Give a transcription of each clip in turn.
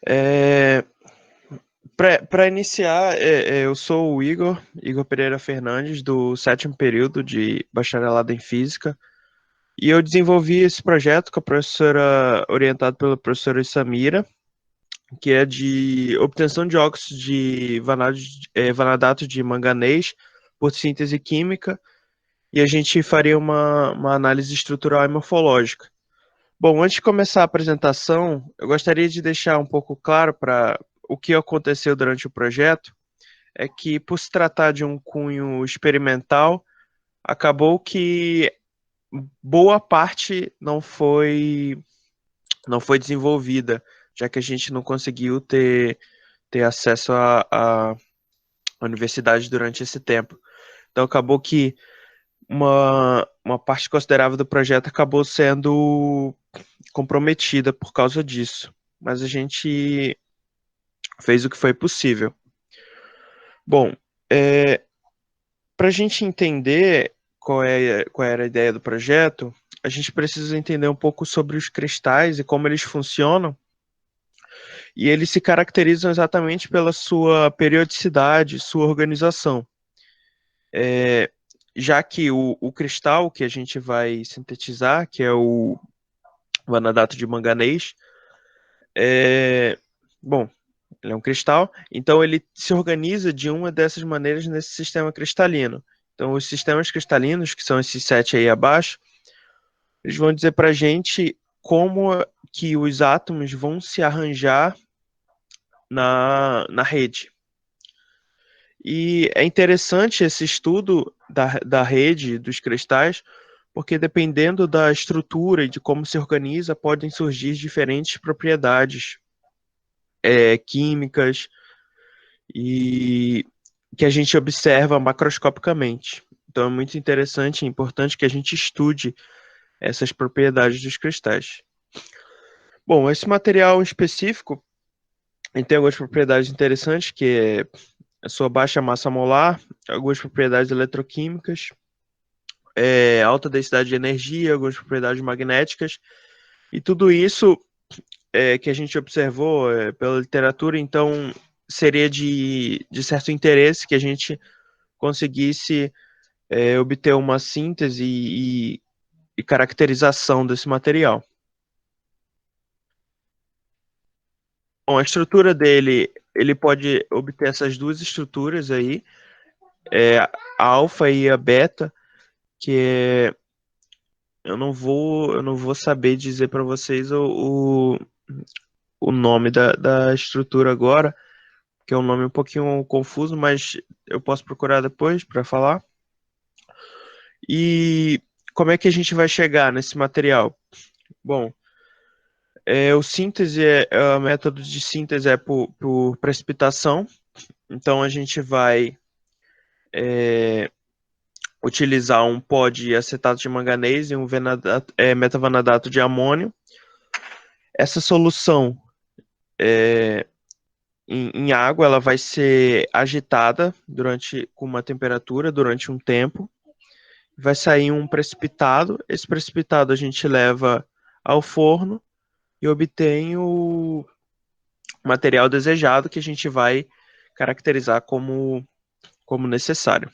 É, para iniciar, eu sou o Igor Pereira Fernandes, do sétimo período de bacharelado em Física, e eu desenvolvi esse projeto com a professora, orientado pela professora Samira, que é de obtenção de óxidos de vanadato de manganês por síntese química, e a gente faria uma análise estrutural e morfológica. Bom, antes de começar a apresentação, eu gostaria de deixar um pouco claro para o que aconteceu durante o projeto, é que por se tratar de um cunho experimental, acabou que boa parte não foi desenvolvida, já que a gente não conseguiu ter acesso à universidade durante esse tempo. Então acabou que uma parte considerável do projeto acabou sendo comprometida por causa disso. Mas a gente fez o que foi possível. Bom, para a gente entender qual era a ideia do projeto, a gente precisa entender um pouco sobre os cristais e como eles funcionam. E eles se caracterizam exatamente pela sua periodicidade, sua organização. Já que o cristal que a gente vai sintetizar, que é o vanadato de manganês, bom, ele é um cristal, então ele se organiza de uma dessas maneiras nesse sistema cristalino. Então, os sistemas cristalinos, que são esses sete aí abaixo, eles vão dizer para a gente como que os átomos vão se arranjar na rede. E é interessante esse estudo da rede dos cristais, porque dependendo da estrutura e de como se organiza, podem surgir diferentes propriedades químicas e que a gente observa macroscopicamente. Então é muito interessante e importante que a gente estude essas propriedades dos cristais. Bom, esse material específico ele tem algumas propriedades interessantes, que é a sua baixa massa molar, algumas propriedades eletroquímicas, alta densidade de energia, algumas propriedades magnéticas, e tudo isso que a gente observou pela literatura, então seria de certo interesse que a gente conseguisse obter uma síntese e caracterização desse material. Bom, a estrutura dele, ele pode obter essas duas estruturas aí, a alfa e a beta, que eu não vou saber dizer para vocês o nome da estrutura agora, que é um nome um pouquinho confuso, mas eu posso procurar depois para falar. E como é que a gente vai chegar nesse material? Bom, o método de síntese é por precipitação. Então a gente vai utilizar um pó de acetato de manganês e um metavanadato de amônio. Essa solução em água ela vai ser agitada com uma temperatura durante um tempo. Vai sair um precipitado. Esse precipitado a gente leva ao forno e obtém o material desejado que a gente vai caracterizar como necessário.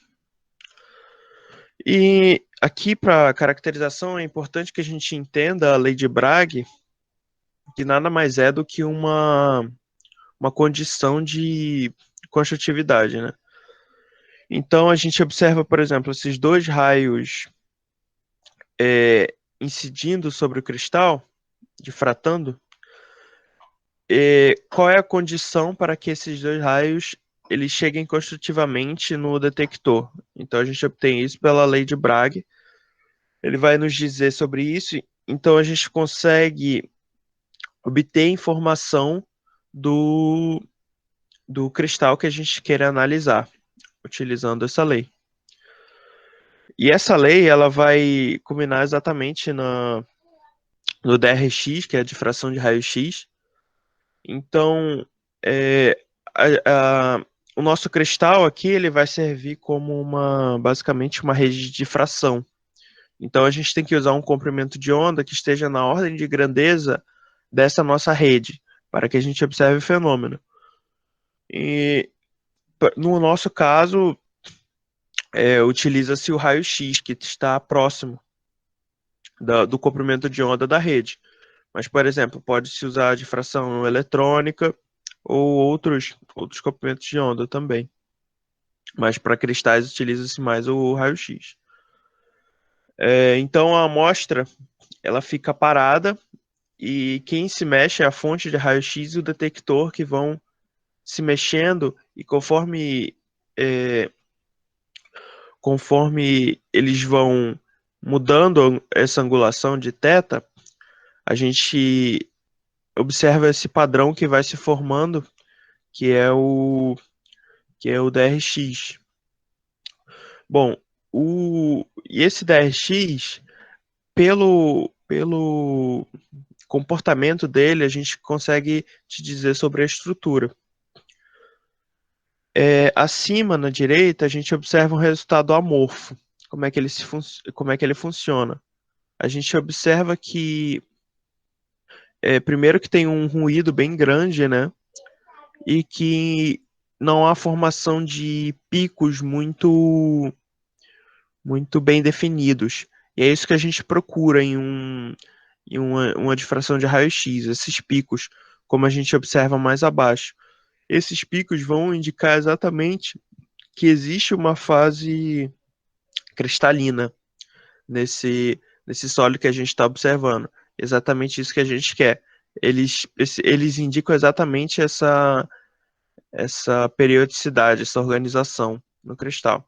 E aqui para caracterização é importante que a gente entenda a lei de Bragg, que nada mais é do que uma condição de construtividade, né? Então a gente observa, por exemplo, esses dois raios incidindo sobre o cristal, difratando. Qual é a condição para que esses dois raios eles cheguem construtivamente no detector? Então a gente obtém isso pela lei de Bragg. Ele vai nos dizer sobre isso. Então a gente consegue obter informação do cristal que a gente quer analisar, utilizando essa lei. E essa lei ela vai culminar exatamente no DRX, que é a difração de raio-x. Então, é, o nosso cristal aqui ele vai servir como basicamente uma rede de difração. Então, a gente tem que usar um comprimento de onda que esteja na ordem de grandeza dessa nossa rede. para que a gente observe o fenômeno. E no nosso caso, utiliza-se o raio-x, que está próximo do comprimento de onda da rede. Mas, por exemplo, pode-se usar a difração eletrônica ou outros comprimentos de onda também. Mas para cristais utiliza-se mais o raio-x. Então a amostra ela fica parada e quem se mexe é a fonte de raio-x e o detector que vão se mexendo e conforme eles vão mudando essa angulação de θ, a gente observa esse padrão que vai se formando, que é o DRX. Bom, e esse DRX, pelo comportamento dele, a gente consegue te dizer sobre a estrutura. Acima, na direita, a gente observa um resultado amorfo. Como é que ele funciona? A gente observa que, primeiro, que tem um ruído bem grande, né? E que não há formação de picos muito bem definidos. E é isso que a gente procura em uma difração de raio-x, esses picos, como a gente observa mais abaixo. Esses picos vão indicar exatamente que existe uma fase cristalina nesse sólido que a gente está observando. Exatamente isso que a gente quer. Eles indicam exatamente essa periodicidade, essa organização no cristal.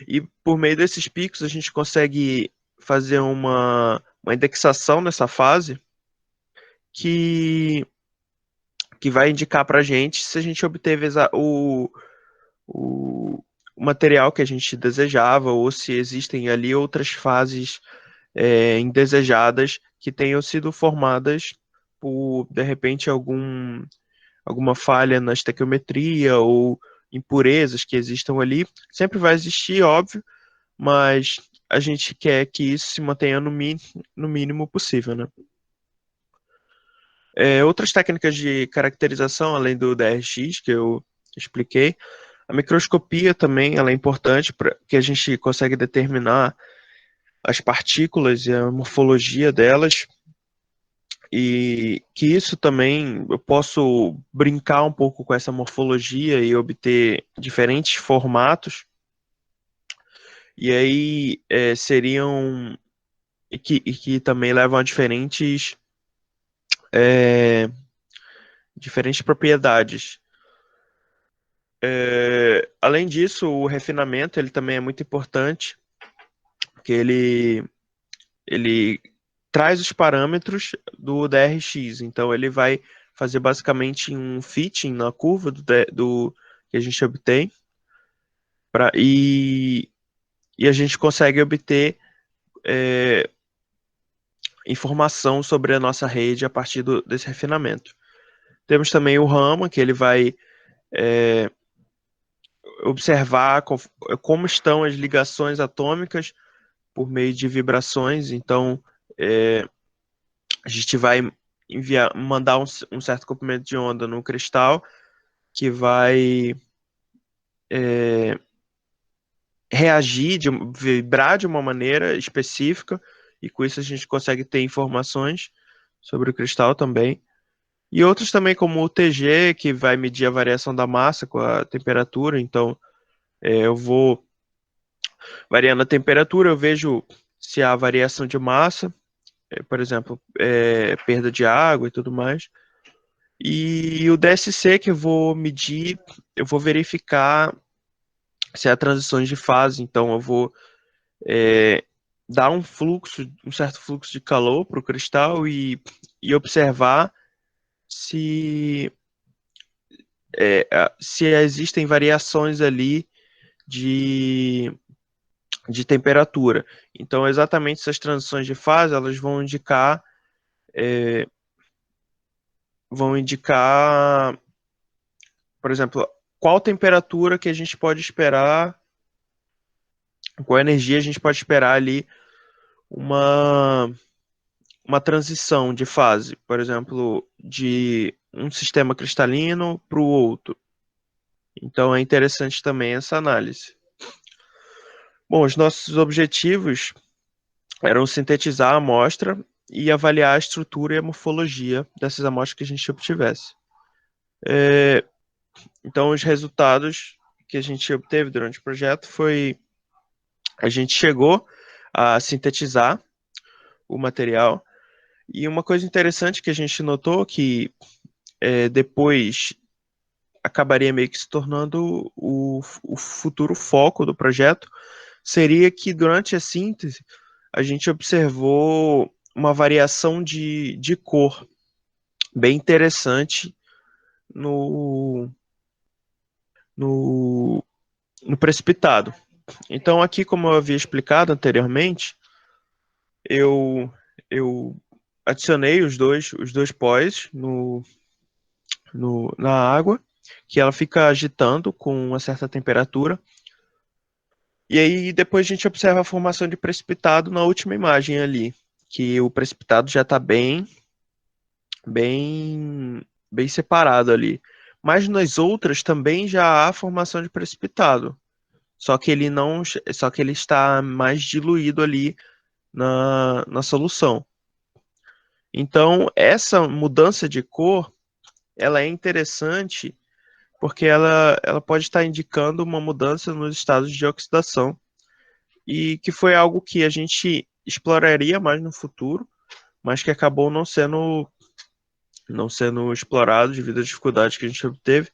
E por meio desses picos a gente consegue fazer uma indexação nessa fase que, que vai indicar para a gente se a gente obteve o material que a gente desejava ou se existem ali outras fases indesejadas que tenham sido formadas por, de repente, alguma falha na estequiometria ou impurezas que existam ali. Sempre vai existir, óbvio, mas a gente quer que isso se mantenha no mínimo possível, né? Outras técnicas de caracterização, além do DRX, que eu expliquei, a microscopia também ela é importante para que a gente consegue determinar as partículas e a morfologia delas, e que isso também eu posso brincar um pouco com essa morfologia e obter diferentes formatos, e aí seriam e que também levam a é, diferentes propriedades. Além disso, o refinamento ele também é muito importante, porque ele traz os parâmetros do DRX, então ele vai fazer basicamente um fitting na curva do que a gente obtém, e a gente consegue obter é, informação sobre a nossa rede a partir desse refinamento. Temos também o Raman, que ele vai observar como estão as ligações atômicas por meio de vibrações. Então, a gente vai mandar um certo comprimento de onda no cristal que vai reagir, vibrar de uma maneira específica, e com isso a gente consegue ter informações sobre o cristal também. E outros também, como o TG, que vai medir a variação da massa com a temperatura. Então, eu vou variando a temperatura, eu vejo se há variação de massa, por exemplo, perda de água e tudo mais. E o DSC que eu vou medir, eu vou verificar se há transições de fase. Então, eu vou dar um certo fluxo de calor para o cristal e observar se, se existem variações ali de, de temperatura. Então, exatamente essas transições de fase, elas vão indicar, por exemplo, qual temperatura que a gente pode esperar, qual energia a gente pode esperar ali uma uma transição de fase, por exemplo, de um sistema cristalino para o outro. Então é interessante também essa análise. Bom, os nossos objetivos eram sintetizar a amostra e avaliar a estrutura e a morfologia dessas amostras que a gente obtivesse. Então, os resultados que a gente obteve durante o projeto foi: a gente chegou a sintetizar o material, e uma coisa interessante que a gente notou que depois acabaria meio que se tornando o futuro foco do projeto, seria que durante a síntese a gente observou uma variação de cor bem interessante no, no, no precipitado. Então, aqui, como eu havia explicado anteriormente, eu, eu adicionei os dois pós na água, que ela fica agitando com uma certa temperatura. E aí depois a gente observa a formação de precipitado na última imagem ali, que o precipitado já está bem, bem separado ali. Mas nas outras também já há formação de precipitado, só que ele não, só que ele está mais diluído ali na solução. Então, essa mudança de cor, ela é interessante porque ela pode estar indicando uma mudança nos estados de oxidação, e que foi algo que a gente exploraria mais no futuro, mas que acabou não sendo explorado devido às dificuldades que a gente obteve.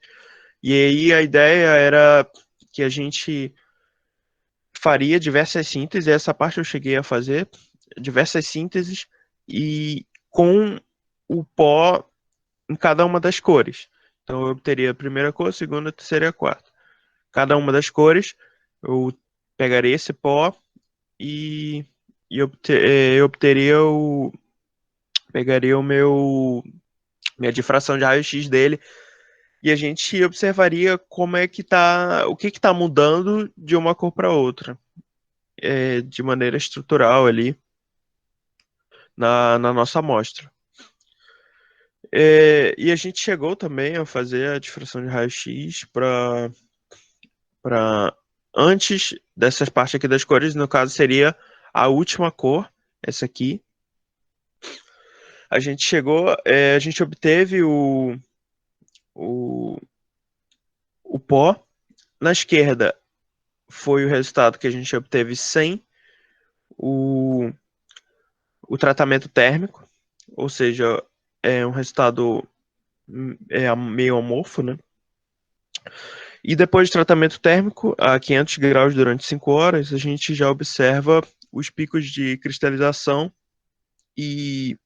E aí a ideia era que a gente faria diversas sínteses, e essa parte eu cheguei a fazer, diversas sínteses, e com o pó em cada uma das cores. Então eu obteria a primeira cor, a segunda, a terceira e a quarta. Cada uma das cores, eu pegaria esse pó e, eu pegaria minha difração de raio-x dele, e a gente observaria como é que tá, o que está mudando de uma cor para outra, de maneira estrutural ali na nossa amostra. E a gente chegou também a fazer a difração de raio-x para antes dessas partes aqui das cores, no caso seria a última cor, essa aqui. A gente obteve o, o pó. Na esquerda foi o resultado que a gente obteve sem o, o tratamento térmico, ou seja, é um resultado meio amorfo, né? E depois de tratamento térmico, a 500 graus durante 5 horas, a gente já observa os picos de cristalização, e,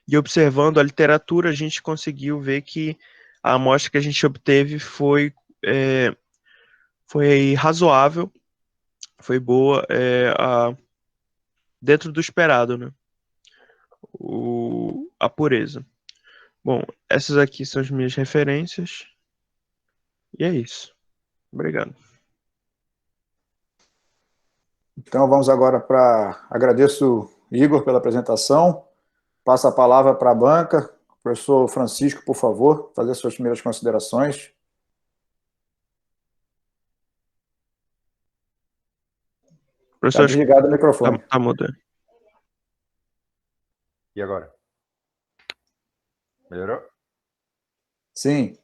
e observando a literatura, a gente conseguiu ver que a amostra que a gente obteve é, foi razoável, foi boa, dentro do esperado, né? A pureza. Bom, essas aqui são as minhas referências, e é isso. Obrigado. Então, vamos agora para... Agradeço, Igor, pela apresentação. Passo a palavra para a banca. Professor Francisco, por favor, fazer suas primeiras considerações. Está Professor, desligado o microfone. tá mudando. E agora? Melhorou? Sim.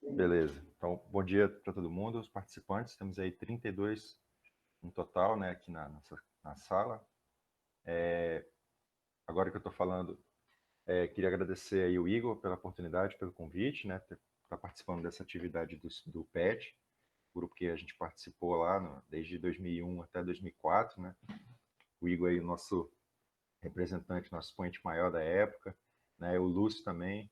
Beleza. Então, bom dia para todo mundo, os participantes. Temos aí 32 no total, né, aqui na sala. Agora que eu estou falando, queria agradecer aí o Igor pela oportunidade, pelo convite, né, estar participando dessa atividade do PET, grupo que a gente participou lá desde 2001 até 2004, né. O Igor aí, o nosso representante, nosso expoente maior da época, né, o Lúcio também,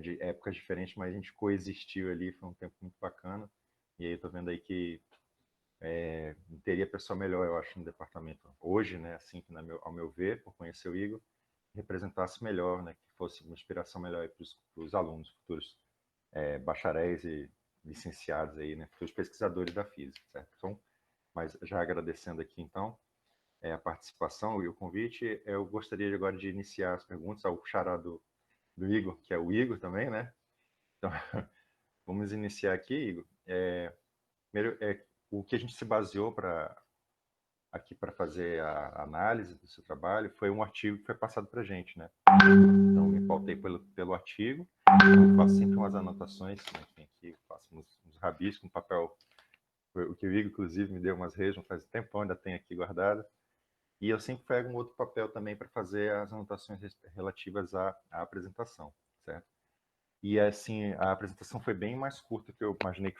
de épocas diferentes, mas a gente coexistiu ali, foi um tempo muito bacana. E aí eu tô vendo aí que teria pessoa melhor, eu acho, no departamento hoje, né, assim, que ao meu ver, por conhecer o Igor, representasse melhor, né, que fosse uma inspiração melhor para os alunos, futuros bacharéis e licenciados aí, né, futuros pesquisadores da física, certo? Então, mas já agradecendo aqui, então, a participação e o convite. Eu gostaria agora de iniciar as perguntas ao xará do Igor, que é o Igor também, né? Então, vamos iniciar aqui, Igor. Primeiro, o que a gente se baseou aqui para fazer a análise do seu trabalho foi um artigo que foi passado para a gente, né? Então, me pautei pelo artigo. Eu faço sempre umas anotações, né? Aqui, faço uns rabiscos no papel. O que o Igor, inclusive, me deu umas regiões faz tempo, ainda tem aqui guardada. E eu sempre pego um outro papel também para fazer as anotações relativas à apresentação, certo? E assim, a apresentação foi bem mais curta que eu imaginei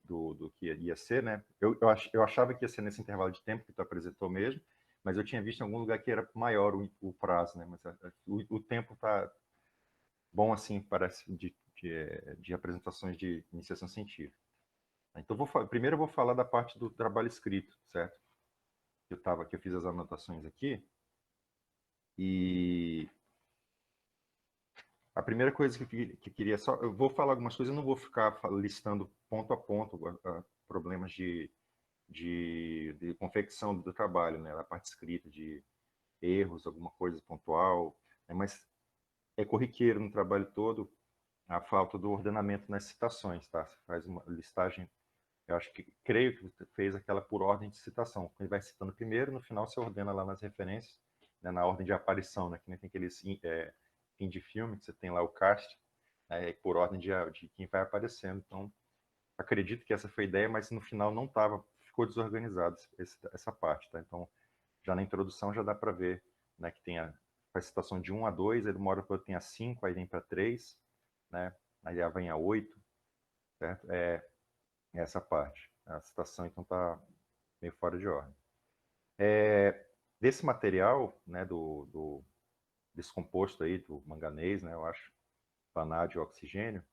do que ia ser, né? Eu achava que ia ser nesse intervalo de tempo que tu apresentou mesmo, mas eu tinha visto em algum lugar que era maior o prazo, né? Mas o tempo tá bom, assim, parece, de apresentações de iniciação científica. Então, primeiro eu vou falar da parte do trabalho escrito, certo? Que eu fiz as anotações aqui. E a primeira coisa que eu queria só... Eu vou falar algumas coisas, eu não vou ficar listando ponto a ponto problemas de confecção do trabalho, né? Da parte escrita, de erros, alguma coisa pontual, né? Mas é corriqueiro no trabalho todo a falta do ordenamento nas citações, tá? Você faz uma listagem, creio que você fez aquela por ordem de citação. Ele vai citando primeiro, no final você ordena lá nas referências, né? Na ordem de aparição, né? Que nem tem aqueles fim de filme, que você tem lá o cast, por ordem de quem vai aparecendo. Então, acredito que essa foi a ideia, mas no final não estava, ficou desorganizado essa parte, tá? Então, já na introdução já dá para ver, né, que tem a citação de 1 a 2, aí de uma hora para outra tem a 5, aí vem para 3, né? Aí vem a 8, certo? Essa parte. A citação, então, está meio fora de ordem. Desse material, né, desse composto aí, do manganês, né, eu acho, vanádio e oxigênio,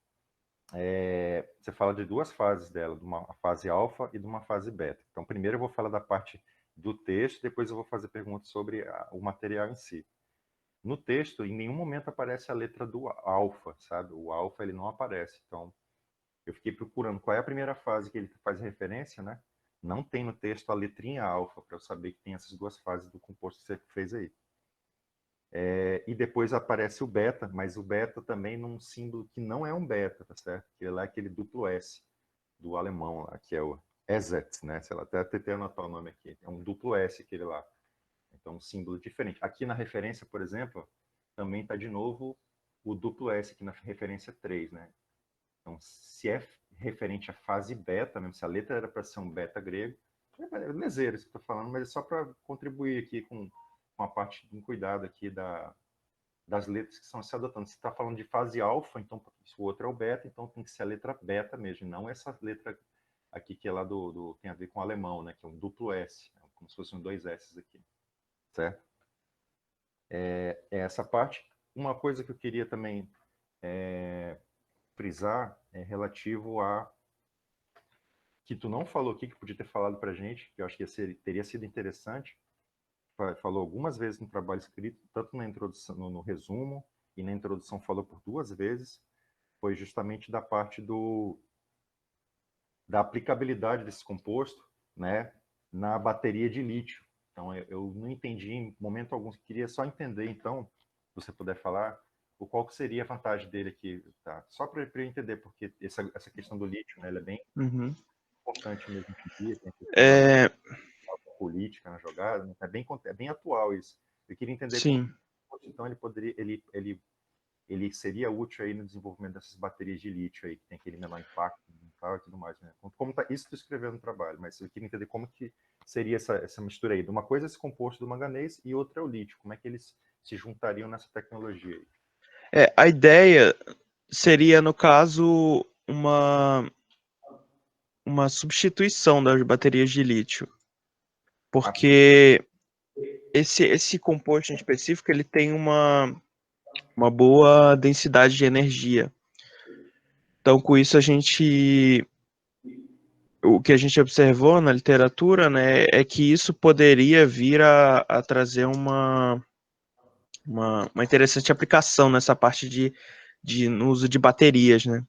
você fala de duas fases dela, de uma fase alfa e de uma fase beta. Então, primeiro eu vou falar da parte do texto, depois eu vou fazer perguntas sobre o material em si. No texto, em nenhum momento aparece a letra do alfa, sabe? O alfa, ele não aparece. Então, eu fiquei procurando qual é a primeira fase que ele faz referência, né? Não tem no texto a letrinha alfa, para eu saber que tem essas duas fases do composto que você fez aí. E depois aparece o beta, mas o beta também num símbolo que não é um beta, tá certo? Que é lá aquele duplo S do alemão lá, que é o ESET, né? Sei lá, até tentei anotar o nome aqui. É um duplo S aquele lá. Então, um símbolo diferente. Aqui na referência, por exemplo, também está de novo o duplo S aqui na referência 3, né? Então, se é referente à fase beta, mesmo se a letra era para ser um beta grego, é lezeiro isso que eu estou falando, mas é só para contribuir aqui com a parte de um cuidado aqui das letras que estão se adotando. Se está falando de fase alfa, então o outro é o beta, então tem que ser a letra beta mesmo, não essa letra aqui que é lá tem a ver com o alemão, né? Que é um duplo S, como se fossem dois S aqui, certo? É essa parte. Uma coisa que eu queria também frisar é relativo a que tu não falou aqui, que podia ter falado para a gente, que eu acho que teria sido interessante. Falou algumas vezes no trabalho escrito, tanto na introdução, no resumo, e na introdução falou por 2 vezes, foi justamente da parte da aplicabilidade desse composto, né, na bateria de lítio. Então, eu não entendi em momento algum, queria só entender, então, se você puder falar, qual que seria a vantagem dele aqui, tá? Só para eu entender, porque essa questão do lítio, né, ela é bem importante mesmo hoje em dia, tem a questão da política na jogada, né? É bem atual isso. Eu queria entender Sim. como, então, ele seria útil aí no desenvolvimento dessas baterias de lítio aí, que tem aquele menor impacto ambiental e tudo mais, né? Como tá, isso tu escreveu no trabalho, mas eu queria entender como que seria essa mistura aí. De uma coisa é esse composto do manganês e outra é o lítio. Como é que eles se juntariam nessa tecnologia aí? A ideia seria, no caso, uma substituição das baterias de lítio. Porque esse composto em específico, ele tem uma boa densidade de energia. Então, com isso, o que a gente observou na literatura, né, é que isso poderia vir a trazer uma interessante aplicação nessa parte no uso de baterias, né?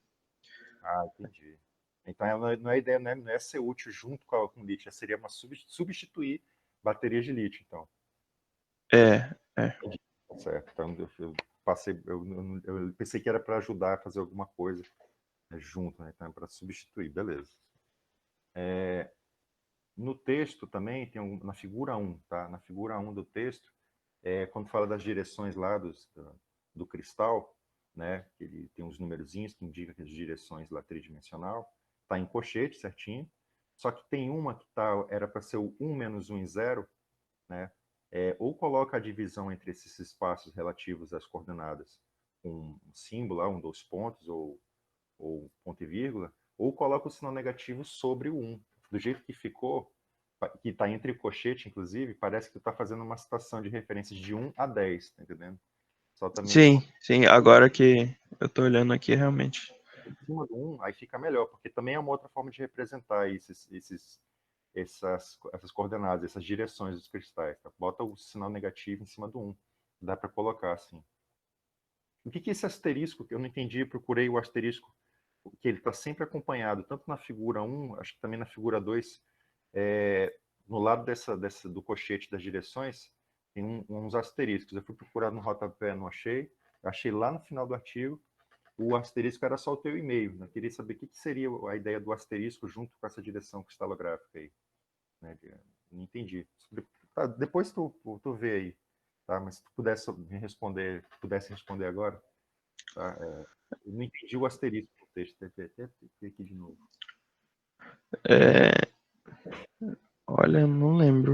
Ah, entendi. Então, não é a ideia, não é ser útil junto com o lítio, seria substituir baterias de lítio, então. É. Tá certo. Então, eu pensei que era para ajudar a fazer alguma coisa, né, junto, né? Então é para substituir, beleza. No texto também, na figura 1, tá? Na figura 1 do texto, quando fala das direções lá do cristal, né? Que ele tem uns numerozinhos que indicam que as direções lá tridimensional, tá em colchete certinho, só que tem uma que era para ser o 1 menos 1 e 0, né? Ou coloca a divisão entre esses espaços relativos às coordenadas com um símbolo, um dos pontos, ou ponto e vírgula, ou coloca o sinal negativo sobre o 1. Do jeito que ficou, que está entre o colchete, inclusive, parece que tu está fazendo uma citação de referências de 1 a 10, tá entendendo? Só também Sim, agora que eu tô olhando aqui, realmente. em cima do 1, aí fica melhor, porque também é uma outra forma de representar essas coordenadas, essas direções dos cristais. Tá? Bota o sinal negativo em cima do 1. Dá para colocar assim. O que é esse asterisco? Que eu não entendi, procurei o asterisco, que ele está sempre acompanhado, tanto na figura 1, acho que também na figura 2, no lado do colchete das direções, tem uns asteriscos. Eu fui procurar no rodapé, não achei. Achei lá no final do artigo. O asterisco era só o teu e-mail. Eu queria saber o que seria a ideia do asterisco junto com essa direção cristalográfica aí. Né? Não entendi. Tá, depois tu vê aí. Tá? Mas se tu pudesse responder agora. Tá? Eu não entendi o asterisco no texto. Até aqui de novo. Olha, não lembro.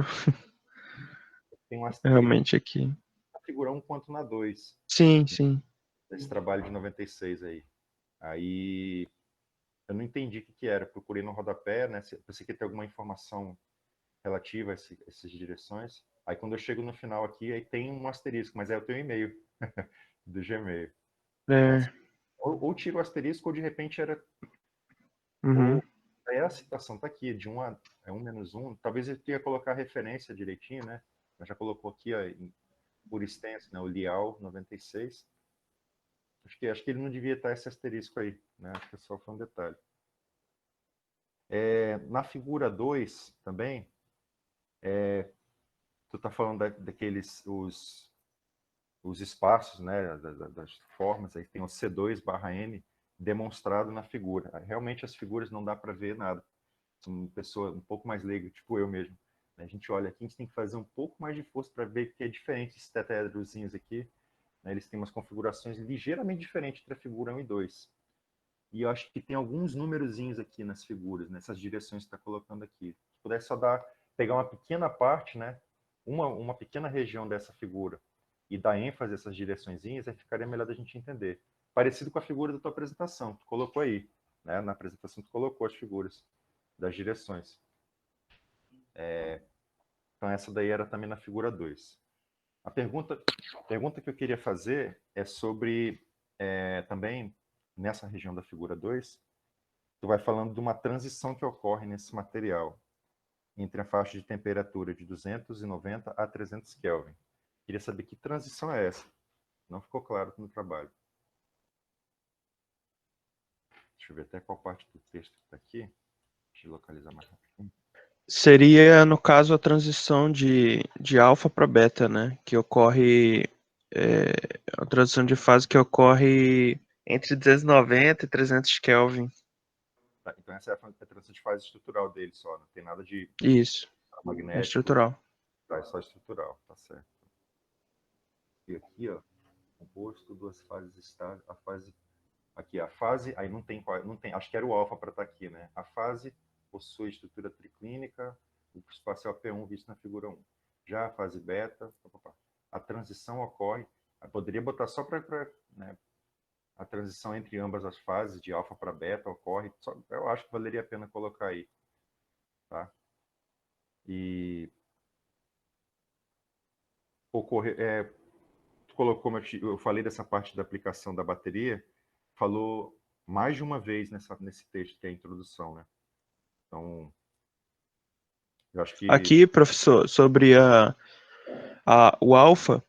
Tem um asterisco Realmente aqui. na figura 1 quanto na 2. Sim. Esse trabalho de 96 aí. Aí eu não entendi o que era. Procurei no rodapé, né? Pensei que ia ter alguma informação relativa a essas direções. Aí quando eu chego no final aqui, aí tem um asterisco, mas é o teu e-mail do Gmail. Ou tira o asterisco, ou de repente era. Ou aí a citação tá aqui, de 1 a 1 menos 1. Talvez eu ia colocar a referência direitinho, né? Mas já colocou aqui, ó, por extenso, né? O Lial 96. Acho que ele não devia estar esse asterisco aí, né? Acho que só foi um detalhe. Na figura 2 também, tu tá falando daqueles os espaços, né, das formas, aí tem o C2/N demonstrado na figura. Realmente as figuras não dá para ver nada. Uma pessoa um pouco mais leiga, tipo eu mesmo. A gente olha aqui, a gente tem que fazer um pouco mais de força para ver que é diferente esses tetraedrozinhos aqui. Né, eles têm umas configurações ligeiramente diferentes entre a figura 1 e 2. E eu acho que tem alguns numerozinhos aqui nas figuras, nessas direções que está colocando aqui. Se pudesse só pegar uma pequena parte, né, uma pequena região dessa figura e dar ênfase a essas direçõezinhas, aí ficaria melhor da gente entender. Parecido com a figura da tua apresentação, que tu colocou aí. Né? Na apresentação tu colocou as figuras das direções. Então essa daí era também na figura 2. A pergunta que eu queria fazer é sobre, também, nessa região da figura 2, tu vai falando de uma transição que ocorre nesse material entre a faixa de temperatura de 290 a 300 Kelvin. Queria saber que transição é essa. Não ficou claro no trabalho. Deixa eu ver até qual parte do texto que está aqui. Deixa eu localizar mais rapidinho. Seria, no caso, a transição de alfa para beta, né? Que ocorre... a transição de fase que ocorre entre 290 e 300 Kelvin. Tá, então essa é a transição de fase estrutural dele só. Não tem nada de Isso. magnético. É estrutural. Tá, é só estrutural. Tá certo. E aqui, ó, composto, duas fases estáveis. A fase... Aqui, a fase... Aí não tem... Acho que era o alfa para estar aqui, né? A fase possui estrutura triclínica, o espacial P1 visto na figura 1. Já a fase beta, a transição ocorre... Eu poderia botar só para... Né, a transição entre ambas as fases, de alfa para beta, ocorre... eu acho que valeria a pena colocar aí. Tá? E... ocorrer... tu colocou, como eu falei dessa parte da aplicação da bateria, falou mais de uma vez nesse texto, que é a introdução, né? Então, eu acho que... Aqui, professor, sobre o alfa,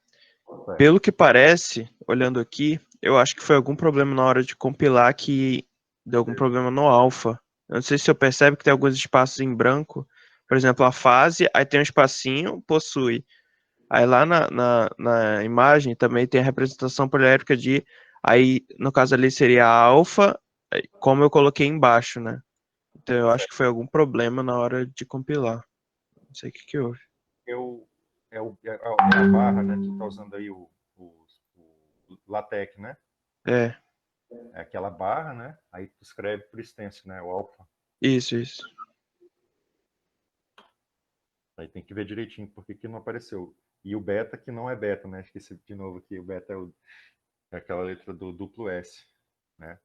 pelo que parece, olhando aqui, eu acho que foi algum problema na hora de compilar que deu algum problema no alfa. Eu não sei se você percebe que tem alguns espaços em branco, por exemplo, a fase, aí tem um espacinho, possui. Aí lá na imagem também tem a representação poliédrica de, aí no caso ali seria a alfa, como eu coloquei embaixo, né? Então eu acho que foi algum problema na hora de compilar. Não sei o que houve. É a barra, né? Tu tá usando aí o LaTeX, né? É, É aquela barra, né? Aí tu escreve por extenso, né? O alfa. isso. Aí tem que ver direitinho por que não apareceu. E o beta que não é beta, né? Esqueci de novo aqui. O beta é aquela letra do duplo S, né?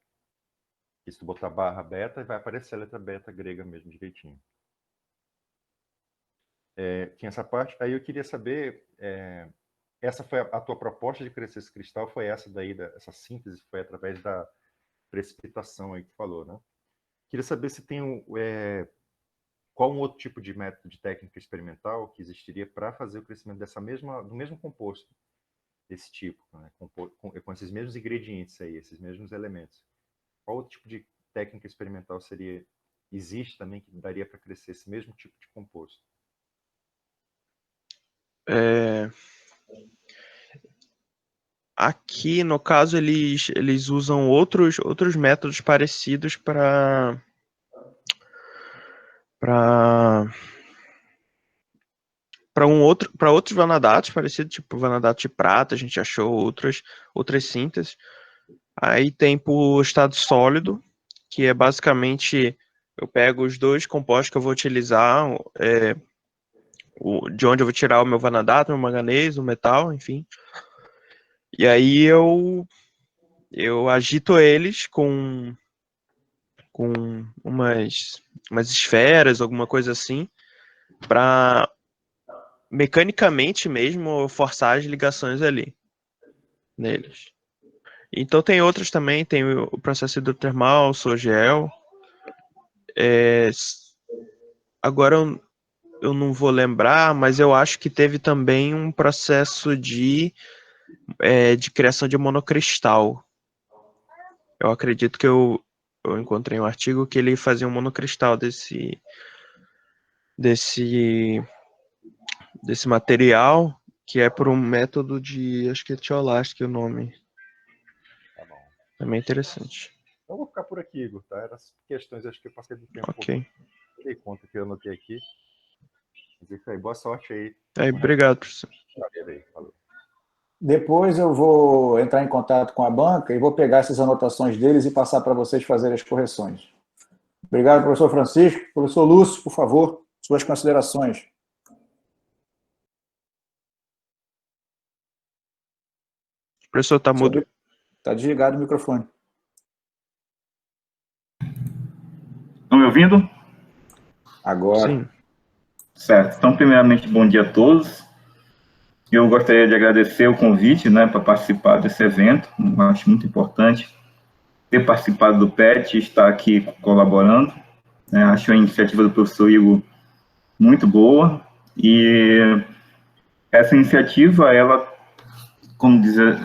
E se tu botar barra beta, vai aparecer a letra beta grega mesmo, direitinho. Tinha essa parte. Aí eu queria saber, essa foi a tua proposta de crescer esse cristal, foi essa daí, essa síntese foi através da precipitação aí que falou, né? Queria saber se tem qual um outro tipo de método de técnica experimental que existiria para fazer o crescimento do mesmo composto desse tipo, né? com esses mesmos ingredientes aí, esses mesmos elementos. Qual outro tipo de técnica experimental existe também que daria para crescer esse mesmo tipo de composto? Aqui, no caso, eles usam outros métodos parecidos para outros vanadatos parecidos, tipo vanadato de prata, a gente achou outras sínteses. Aí tem por estado sólido, que é basicamente, eu pego os dois compostos que eu vou utilizar, de onde eu vou tirar o meu vanadato, meu manganês, o metal, enfim. E aí eu agito eles com umas esferas, alguma coisa assim, para mecanicamente mesmo forçar as ligações ali neles. Então tem outros também, tem o processo hidrotermal, o Sogel. Agora eu não vou lembrar, mas eu acho que teve também um processo de criação de monocristal. Eu acredito que eu encontrei um artigo que ele fazia um monocristal desse material, que é por um método de, acho que é Teolastic o nome. Tá bom. Também interessante. Então eu vou ficar por aqui, Igor, tá? Eram questões, acho que eu passei do tempo. Ok. Eu dei conta que eu anotei aqui. Mas isso aí, boa sorte aí. Obrigado, professor. Falou. Depois eu vou entrar em contato com a banca e vou pegar essas anotações deles e passar para vocês fazerem as correções. Obrigado, professor Francisco. Professor Lúcio, por favor, suas considerações. Professor, tá mudo. Está desligado o microfone. Estão me ouvindo? Agora. Sim. Certo. Então, primeiramente, bom dia a todos. Eu gostaria de agradecer o convite, né, para participar desse evento. Eu acho muito importante ter participado do PET e estar aqui colaborando. Acho a iniciativa do professor Igor muito boa. E essa iniciativa, ela,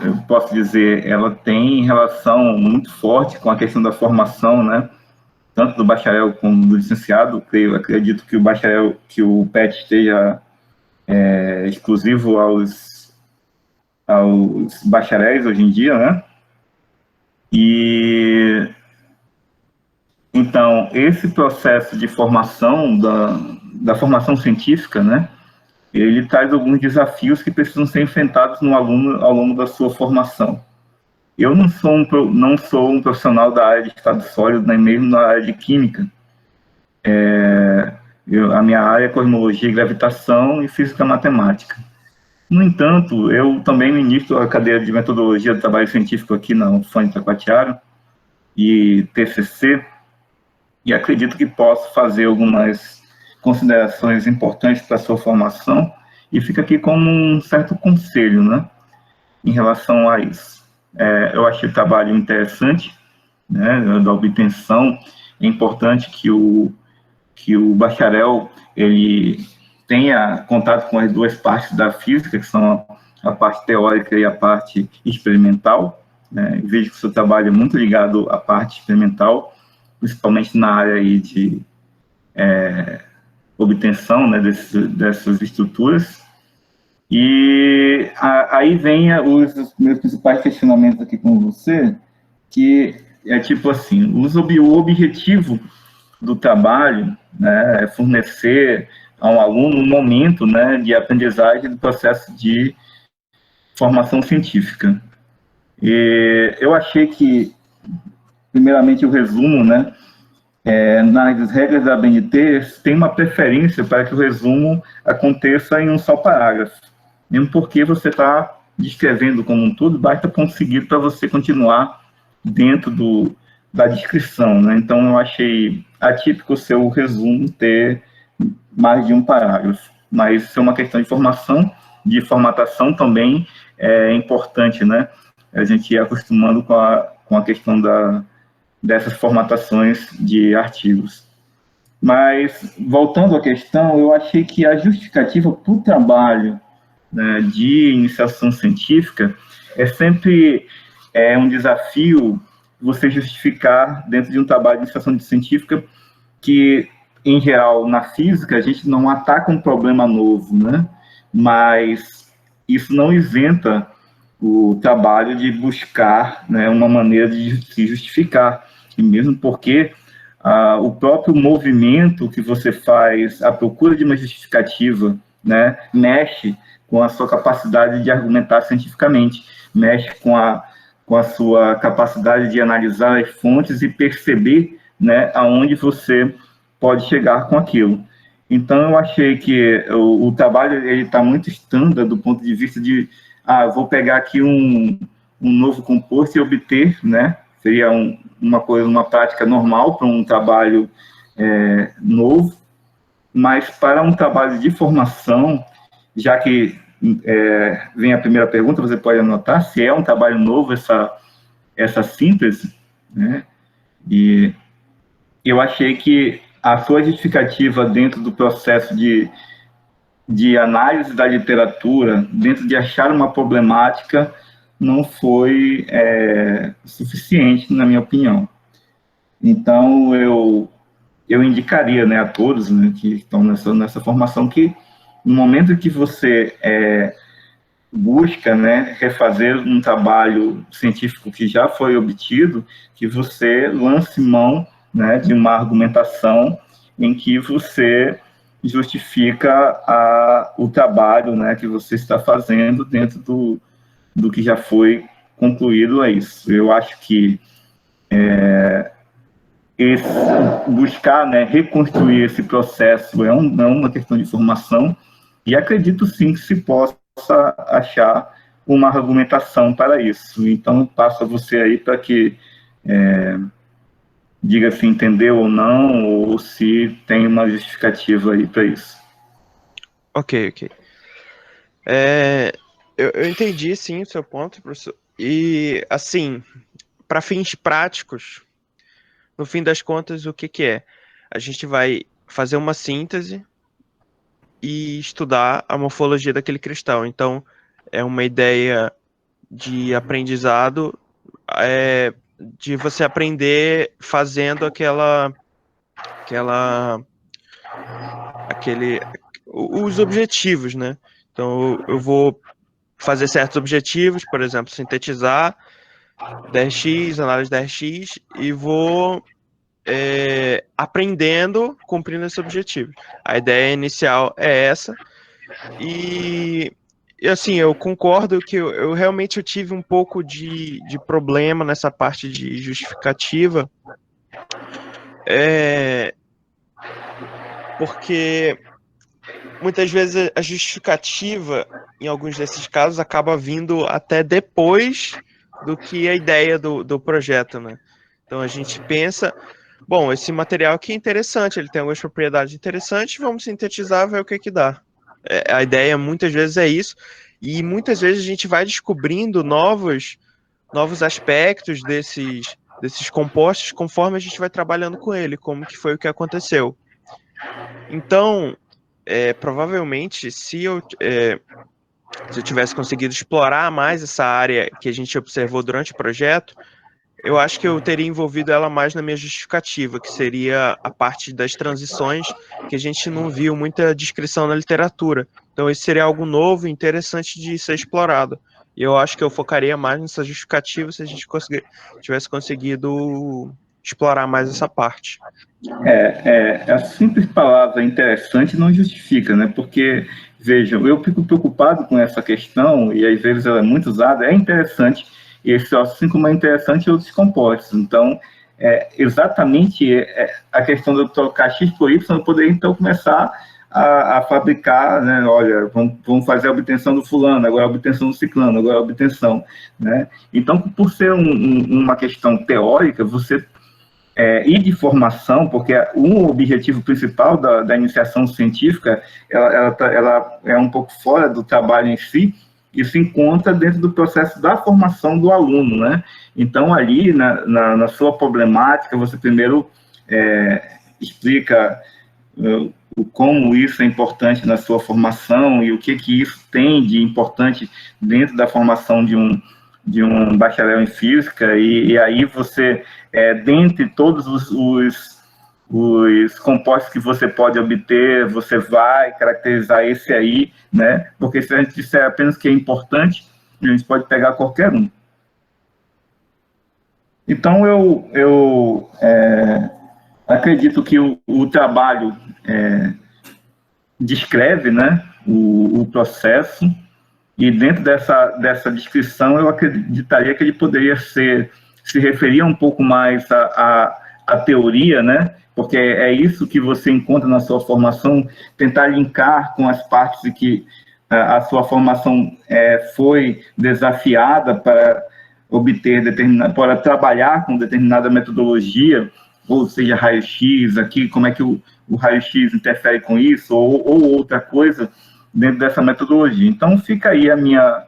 eu posso dizer, ela tem relação muito forte com a questão da formação, né? Tanto do bacharel como do licenciado. Eu acredito que o bacharel, que o PET esteja exclusivo aos bacharéis hoje em dia, né? E então esse processo de formação da formação científica, né? Ele traz alguns desafios que precisam ser enfrentados no aluno ao longo da sua formação. Eu não sou um profissional da área de estado sólido, nem mesmo na área de química. A minha área é cosmologia e gravitação e física matemática. No entanto, eu também ministro a cadeira de metodologia do trabalho científico aqui na UFAM de Taquatiara e TCC, e acredito que posso fazer algumas considerações importantes para a sua formação, e fica aqui como um certo conselho, né, em relação a isso. Eu achei o trabalho interessante, né, da obtenção. É importante que o bacharel ele tenha contato com as duas partes da física, que são a parte teórica e a parte experimental, né? Vejo que o seu trabalho é muito ligado à parte experimental, principalmente na área aí obtenção, né, dessas estruturas. E aí vem os meus principais questionamentos aqui com você, que é tipo assim, o objetivo do trabalho, né, é fornecer a um aluno um momento, né, de aprendizagem do processo de formação científica. E eu achei que, primeiramente, o resumo, né, nas regras da ABNT, tem uma preferência para que o resumo aconteça em um só parágrafo. Mesmo porque você está descrevendo como um todo, basta conseguir para você continuar dentro da descrição, né? Então, eu achei atípico o seu resumo ter mais de um parágrafo. Mas isso é uma questão de formação, de formatação também é importante, né? A gente ir acostumando com a questão dessas formatações de artigos. Mas, voltando à questão, eu achei que a justificativa para o trabalho, né, de iniciação científica é sempre um desafio você justificar dentro de um trabalho de iniciação científica que, em geral, na física, a gente não ataca um problema novo, né? Mas isso não isenta o trabalho de buscar, né, uma maneira de se justificar, e mesmo porque o próprio movimento que você faz, a procura de uma justificativa, né, mexe com a sua capacidade de argumentar cientificamente, mexe com a sua capacidade de analisar as fontes e perceber, né, aonde você pode chegar com aquilo. Então, eu achei que o trabalho está muito standard do ponto de vista de vou pegar aqui um novo composto e obter, né? Seria uma prática normal para um trabalho novo, mas para um trabalho de formação, já que vem a primeira pergunta, você pode anotar se é um trabalho novo essa síntese, né? E eu achei que a sua justificativa dentro do processo de análise da literatura, dentro de achar uma problemática, não foi suficiente, na minha opinião. Então, eu indicaria, né, a todos, né, que estão nessa formação que, no momento que você busca, né, refazer um trabalho científico que já foi obtido, que você lance mão, né, de uma argumentação em que você justifica o trabalho, né, que você está fazendo dentro do que já foi concluído a isso. Eu acho que buscar, né, reconstruir esse processo é uma questão de formação, e acredito sim que se possa achar uma argumentação para isso. Então, passo a você aí para que diga se entendeu ou não, ou se tem uma justificativa aí para isso. Ok. Eu entendi, sim, o seu ponto, professor. E, assim, para fins práticos, no fim das contas, o que é? A gente vai fazer uma síntese e estudar a morfologia daquele cristal. Então, é uma ideia de aprendizado, de você aprender fazendo os objetivos, né? Então, eu vou fazer certos objetivos, por exemplo, sintetizar 10x, análise 10x, e vou aprendendo, cumprindo esse objetivo. A ideia inicial é essa, e assim, eu concordo que eu realmente tive um pouco de problema nessa parte de justificativa, porque muitas vezes a justificativa, em alguns desses casos, acaba vindo até depois do que a ideia do projeto, né? Então a gente pensa, bom, esse material aqui é interessante, ele tem algumas propriedades interessantes, vamos sintetizar, ver o que dá. A ideia muitas vezes é isso, e muitas vezes a gente vai descobrindo novos aspectos desses compostos conforme a gente vai trabalhando com ele, como que foi o que aconteceu. Então, provavelmente, se eu tivesse conseguido explorar mais essa área que a gente observou durante o projeto, eu acho que eu teria envolvido ela mais na minha justificativa, que seria a parte das transições, que a gente não viu muita descrição na literatura. Então, isso seria algo novo e interessante de ser explorado. E eu acho que eu focaria mais nessa justificativa se a gente tivesse conseguido explorar mais essa parte. A simples palavra interessante não justifica, né? Porque, vejam, eu fico preocupado com essa questão, e às vezes ela é muito usada, é interessante, e assim como é interessante outros compostos. Então, exatamente a questão de eu trocar X por Y, eu poderia então começar a fabricar, né? Olha, vamos fazer a obtenção do fulano, agora a obtenção do ciclano, agora a obtenção, né? Então, por ser uma questão teórica, você e de formação, porque o objetivo principal da iniciação científica, ela é um pouco fora do trabalho em si, e se encontra dentro do processo da formação do aluno, né? Então, ali, na sua problemática, você primeiro explica como isso é importante na sua formação e o que isso tem de importante dentro da formação de um bacharel em física, e aí você, dentre todos os compostos que você pode obter, você vai caracterizar esse aí, né? Porque se a gente disser apenas que é importante, a gente pode pegar qualquer um. Então, eu acredito que o trabalho descreve, né, o processo, e dentro dessa descrição eu acreditaria que ele poderia se referir um pouco mais à teoria, né, porque é isso que você encontra na sua formação, tentar linkar com as partes de que a sua formação foi desafiada para obter para trabalhar com determinada metodologia, ou seja, raio-x aqui, como é que o raio-x interfere com isso, ou outra coisa dentro dessa metodologia. Então, fica aí a minha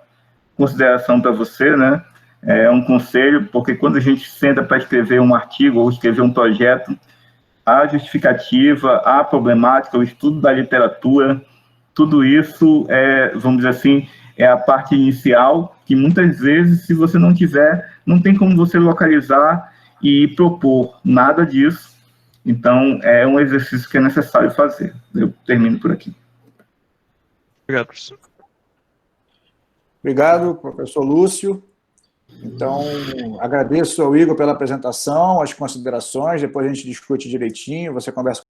consideração para você, né? É um conselho, porque quando a gente senta para escrever um artigo ou escrever um projeto, a justificativa, a problemática, o estudo da literatura, tudo isso vamos dizer assim, é a parte inicial, que muitas vezes, se você não tiver, não tem como você localizar e propor nada disso. Então, é um exercício que é necessário fazer. Eu termino por aqui. Obrigado, professor. Obrigado, professor Lúcio. Então, agradeço ao Igor pela apresentação, as considerações, depois a gente discute direitinho, você conversa